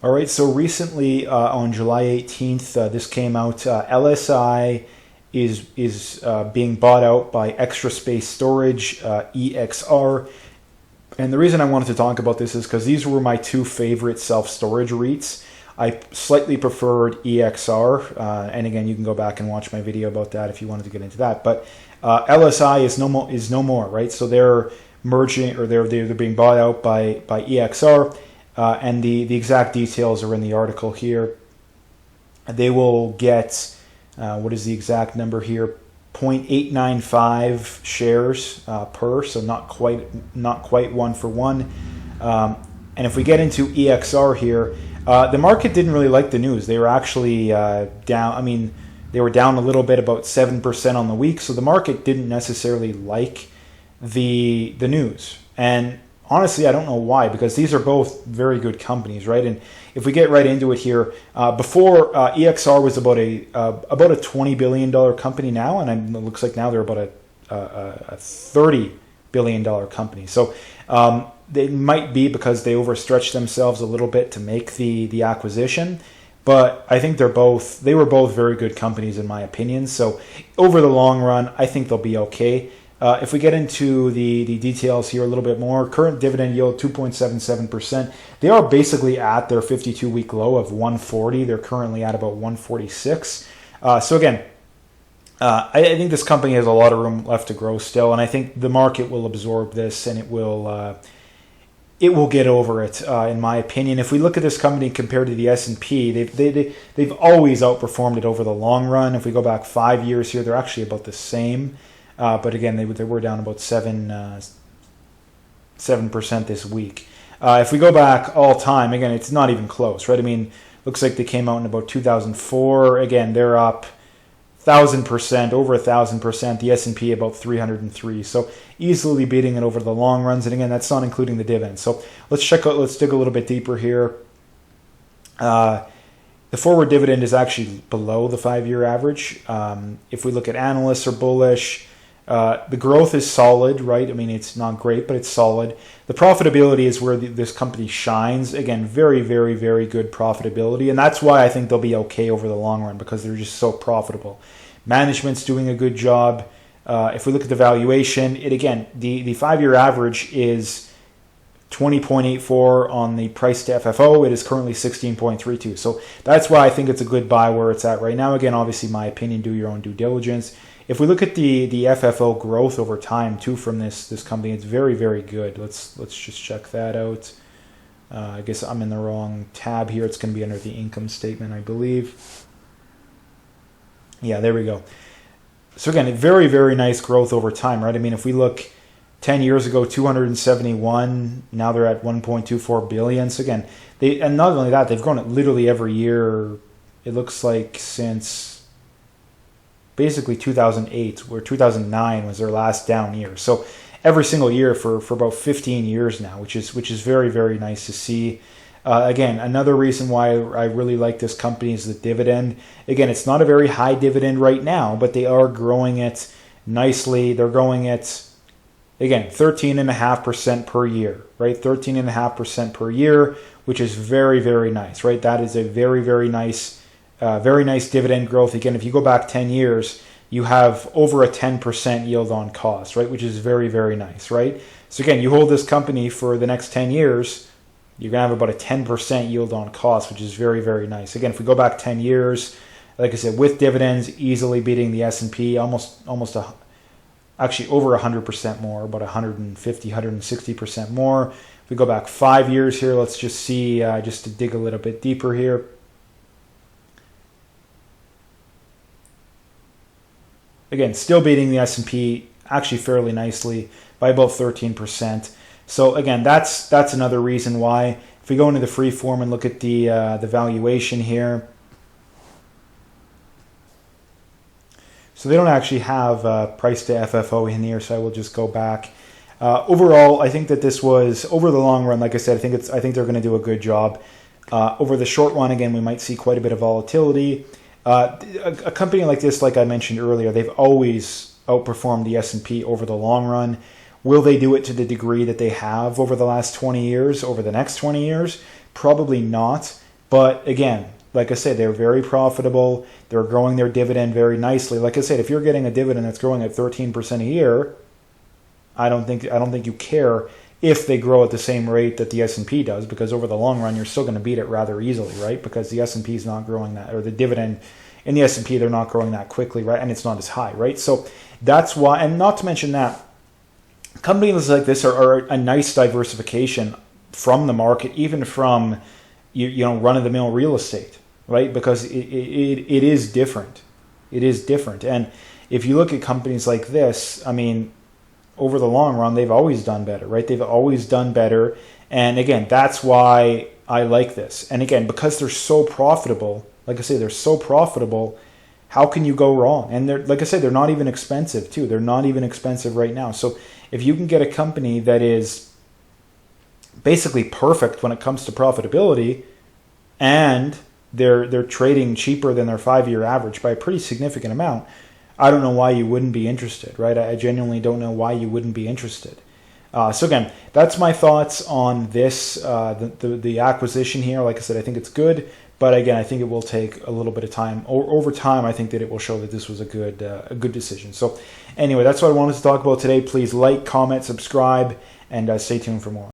All right, so recently on July 18th, this came out. LSI is being bought out by Extra Space Storage, EXR. And the reason I wanted to talk about this is because these were my two favorite self-storage REITs. I slightly preferred EXR, and again, you can go back and watch my video about that if you wanted to get into that. But LSI is no more, right? So they're merging, or they're being bought out by EXR. And the exact details are in the article here. They will get, what is the exact number here? 0.895 shares per, so not quite one for one. And if we get into EXR here, the market didn't really like the news. They were actually down. I mean, they were down a little bit, about 7% on the week. So the market didn't necessarily like the news. And honestly, I don't know why, because these are both very good companies, right? And if we get right into it here, before EXR was about a $20 billion company now, and it looks like now they're about a $30 billion company. So they might be because they overstretched themselves a little bit to make the acquisition, but I think they were both very good companies in my opinion. So over the long run, I think they'll be okay. If we get into the details here a little bit more, current dividend yield 2.77%. They are basically at their 52-week low of 140. They're currently at about 146. So again, I think this company has a lot of room left to grow still, and I think the market will absorb this, and it will get over it, in my opinion. If we look at this company compared to the S&P, they've always outperformed it over the long run. If we go back 5 years here, they're actually about the same. But again, they were down about 7% this week. If we go back all time, again, it's not even close, right? I mean, looks like they came out in about 2004. Again, they're up 1,000%, over 1,000%. The S&P about 303. So easily beating it over the long runs. And again, that's not including the dividends. So let's dig a little bit deeper here. The forward dividend is actually below the 5-year average. If we look at analysts are bullish. The growth is solid, right? I mean, it's not great, but it's solid. The profitability is where this company shines. Again, very, very, very good profitability. And that's why I think they'll be okay over the long run, because they're just so profitable. Management's doing a good job. If we look at the valuation, the 5-year average is 20.84 on the price to FFO. It is currently 16.32. So that's why I think it's a good buy where it's at right now. Again, obviously, my opinion, do your own due diligence. If we look at the FFO growth over time too from this company, it's very, very good. Let's just check that out. I guess I'm in the wrong tab here. It's going to be under the income statement, I believe. Yeah, there we go. So again, very, very nice growth over time, right? I mean, if we look 10 years ago, 271, now they're at 1.24 billion. So again, and not only that, they've grown it literally every year. It looks like since basically 2008, where 2009 was their last down year. So every single year for about 15 years now, which is very, very nice to see. Again, another reason why I really like this company is the dividend. Again, it's not a very high dividend right now, but they are growing it nicely. They're growing it, again, 13.5% per year, right? 13.5% per year, which is very, very nice, right? That is a very, very nice dividend growth. Again, if you go back 10 years, you have over a 10% yield on cost, right? Which is very, very nice, right? So again, you hold this company for the next 10 years, you're going to have about a 10% yield on cost, which is very, very nice. Again, if we go back 10 years, like I said, with dividends, easily beating the S&P, actually over 100% more, about 150, 160% more. If we go back 5 years here, let's just see, just to dig a little bit deeper here. Again, still beating the S&P actually fairly nicely by about 13%. So again, that's another reason why. If we go into the free form and look at the valuation here, so they don't actually have price to FFO in here. So I will just go back. Overall, I think that this was over the long run. Like I said, I think they're going to do a good job. Over the short run, again, we might see quite a bit of volatility. A company like this, like I mentioned earlier, they've always outperformed the S&P over the long run. Will they do it to the degree that they have over the last 20 years, over the next 20 years? Probably not. But again, like I said, they're very profitable. They're growing their dividend very nicely. Like I said, if you're getting a dividend that's growing at 13% a year, I don't think you care if they grow at the same rate that the S&P does, because over the long run, you're still going to beat it rather easily, right? Because the S&P is not growing that, or the dividend in the S&P, they're not growing that quickly, right? And it's not as high, right? So that's why, and not to mention that companies like this are a nice diversification from the market, even from run-of-the-mill real estate, right? Because it is different. It is different. And if you look at companies like this, I mean, over the long run, they've always done better, right? They've always done better. And again, that's why I like this. And again, because they're so profitable, like I say, they're so profitable, how can you go wrong? And they're, like I say, they're not even expensive too. They're not even expensive right now. So if you can get a company that is basically perfect when it comes to profitability, and they're trading cheaper than their 5-year average by a pretty significant amount, I don't know why you wouldn't be interested, right? I genuinely don't know why you wouldn't be interested. So again, that's my thoughts on this, the acquisition here. Like I said, I think it's good, but again, I think it will take a little bit of time. Over time, I think that it will show that this was a good decision. So anyway, that's what I wanted to talk about today. Please like, comment, subscribe, and stay tuned for more.